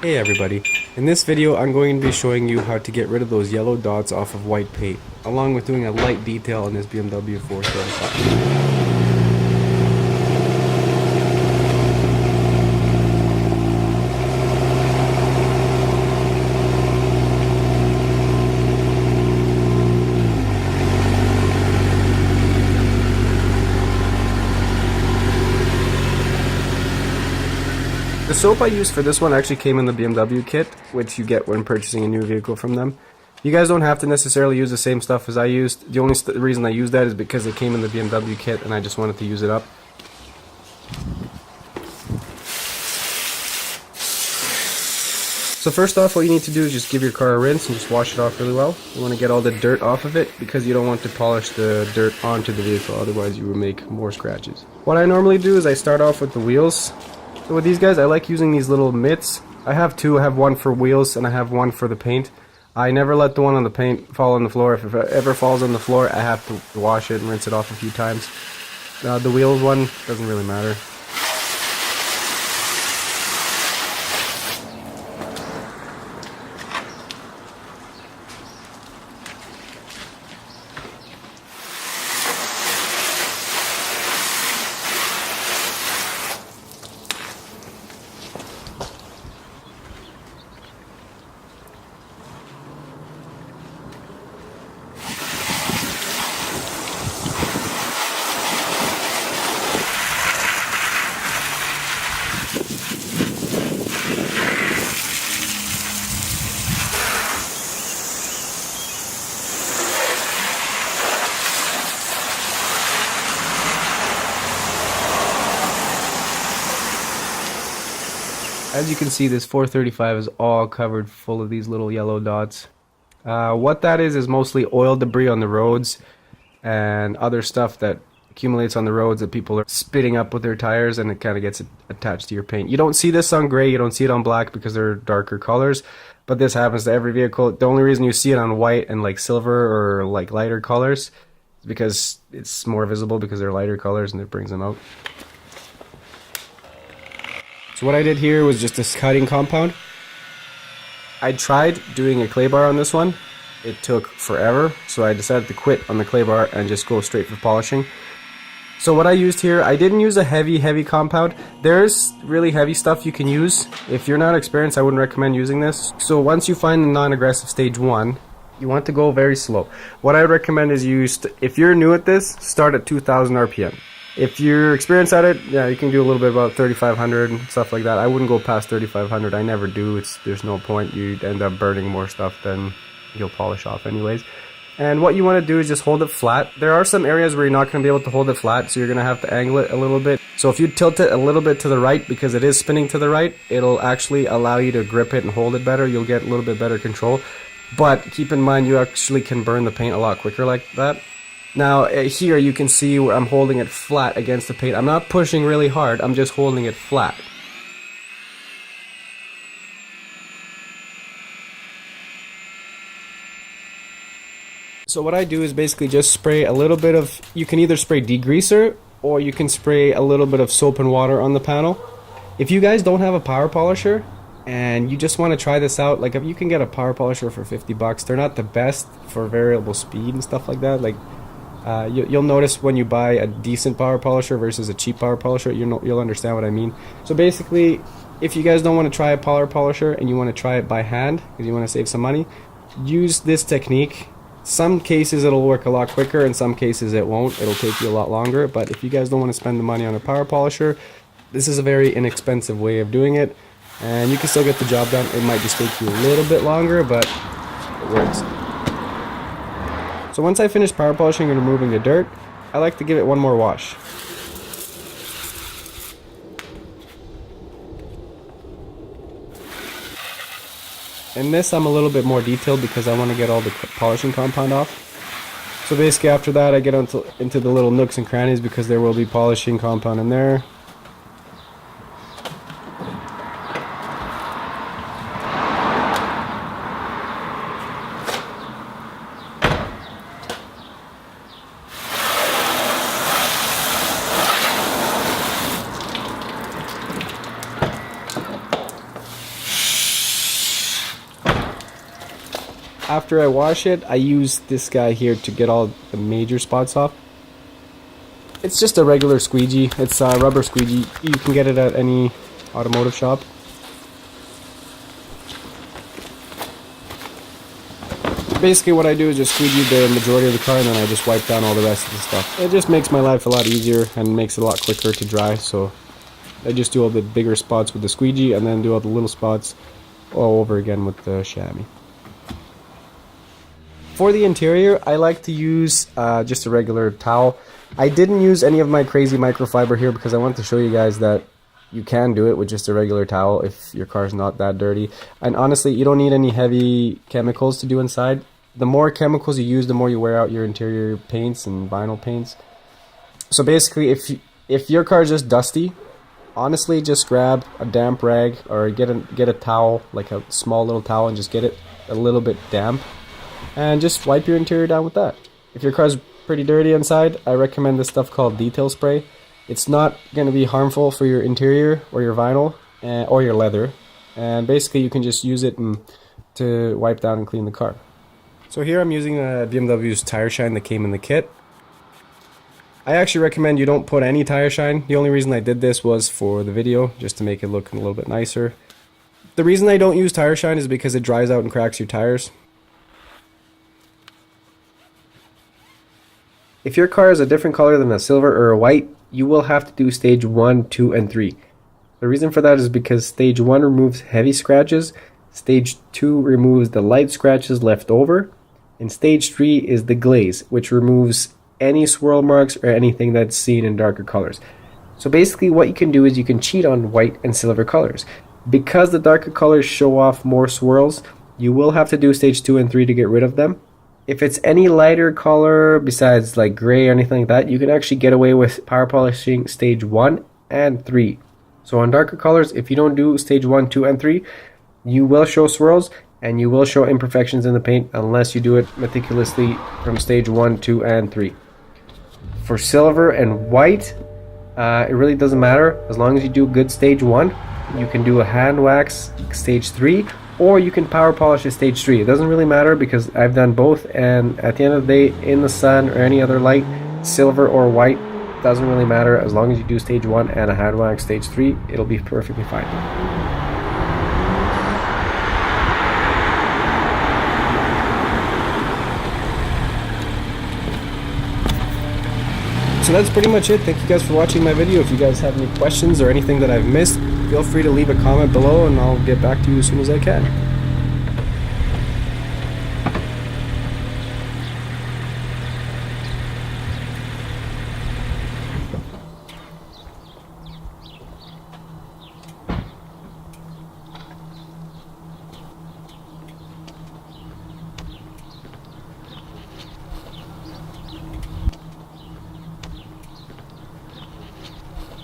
Hey everybody, in this video I'm going to be showing you how to get rid of those yellow dots off of white paint, along with doing a light detail on this BMW 435. The soap I used for this one actually came in the BMW kit, which you get when purchasing a new vehicle from them. You guys don't have to necessarily use the same stuff as I used. The only reason I used that is because it came in the BMW kit and I just wanted to use it up. So first off, what you need to do is just give your car a rinse and just wash it off really well. You want to get all the dirt off of it because you don't want to polish the dirt onto the vehicle, otherwise you will make more scratches. What I normally do is I start off with the wheels. So with these guys, I like using these little mitts. I have two. I have one for wheels and I have one for the paint. I never let the one on the paint fall on the floor. If it ever falls on the floor, I have to wash it and rinse it off a few times. The wheels one doesn't really matter. As you can see, this 435 is all covered full of these little yellow dots. What that is mostly oil debris on the roads and other stuff that accumulates on the roads that people are spitting up with their tires, and it kind of gets attached to your paint. You don't see this on gray, you don't see it on black because they're darker colors, but this happens to every vehicle. The only reason you see it on white and like silver or like lighter colors is because it's more visible because they're lighter colors and it brings them out. So what I did here was just this cutting compound. I tried doing a clay bar on this one. It took forever, so I decided to quit on the clay bar and just go straight for polishing. So what I used here, I didn't use a heavy compound. There's really heavy stuff you can use. If you're not experienced, I wouldn't recommend using this. So once you find the non-aggressive stage 1, you want to go very slow. What I would recommend is if you're new at this, start at 2,000 RPM. If you're experienced at it, yeah, you can do a little bit about 3,500 and stuff like that. I wouldn't go past 3,500. I never do. There's no point. You'd end up burning more stuff than you'll polish off anyways. And what you want to do is just hold it flat. There are some areas where you're not going to be able to hold it flat, so you're going to have to angle it a little bit. So if you tilt it a little bit to the right, because it is spinning to the right, it'll actually allow you to grip it and hold it better. You'll get a little bit better control. But keep in mind, you actually can burn the paint a lot quicker like that. Now here you can see where I'm holding it flat against the paint. I'm not pushing really hard, I'm just holding it flat. So what I do is basically just spray a little bit of, you can either spray degreaser or you can spray a little bit of soap and water on the panel. If you guys don't have a power polisher and you just want to try this out, like if you can get a power polisher for 50 bucks, they're not the best for variable speed and stuff like that. Like you'll notice when you buy a decent power polisher versus a cheap power polisher, you'll understand what I mean. So basically, if you guys don't want to try a power polisher and you want to try it by hand because you want to save some money, use this technique. Some cases it'll work a lot quicker, in some cases it won't. It'll take you a lot longer, but if you guys don't want to spend the money on a power polisher, this is a very inexpensive way of doing it, and you can still get the job done. It might just take you a little bit longer, but it works. So once I finish power polishing and removing the dirt, I like to give it one more wash. In this I'm a little bit more detailed because I want to get all the polishing compound off. So basically after that I get into the little nooks and crannies because there will be polishing compound in there. After I wash it, I use this guy here to get all the major spots off. It's just a regular squeegee. It's a rubber squeegee. You can get it at any automotive shop. Basically what I do is just squeegee the majority of the car, and then I just wipe down all the rest of the stuff. It just makes my life a lot easier and makes it a lot quicker to dry, so I just do all the bigger spots with the squeegee and then do all the little spots all over again with the chamois. For the interior, I like to use just a regular towel. I didn't use any of my crazy microfiber here because I wanted to show you guys that you can do it with just a regular towel if your car's not that dirty. And honestly, you don't need any heavy chemicals to do inside. The more chemicals you use, the more you wear out your interior paints and vinyl paints. So basically, if your car is just dusty, honestly, just grab a damp rag or get a towel, like a small little towel, and just get it a little bit damp, and just wipe your interior down with that. If your car's pretty dirty inside, I recommend this stuff called detail spray. It's not going to be harmful for your interior or your vinyl or your leather, and basically you can just use it to wipe down and clean the car. So here I'm using BMW's tire shine that came in the kit. I actually recommend you don't put any tire shine. The only reason I did this was for the video, just to make it look a little bit nicer. The reason I don't use tire shine is because it dries out and cracks your tires. If your car is a different color than a silver or a white, you will have to do stage 1, 2, and 3. The reason for that is because stage 1 removes heavy scratches, stage 2 removes the light scratches left over, and stage 3 is the glaze, which removes any swirl marks or anything that's seen in darker colors. So basically what you can do is you can cheat on white and silver colors. Because the darker colors show off more swirls, you will have to do stage 2 and 3 to get rid of them. If it's any lighter color besides like gray or anything like that, you can actually get away with power polishing stage 1 and 3. So on darker colors, if you don't do stage 1, 2, and 3, you will show swirls and you will show imperfections in the paint unless you do it meticulously from stage 1, 2, and 3. For silver and white, it really doesn't matter. As long as you do good stage 1, you can do a hand wax stage 3, or you can power polish at stage 3. It doesn't really matter because I've done both, and at the end of the day, in the sun or any other light, silver or white, doesn't really matter. As long as you do stage 1 and a hand wax stage 3, it'll be perfectly fine. So that's pretty much it. Thank you guys for watching my video. If you guys have any questions or anything that I've missed, feel free to leave a comment below and I'll get back to you as soon as I can.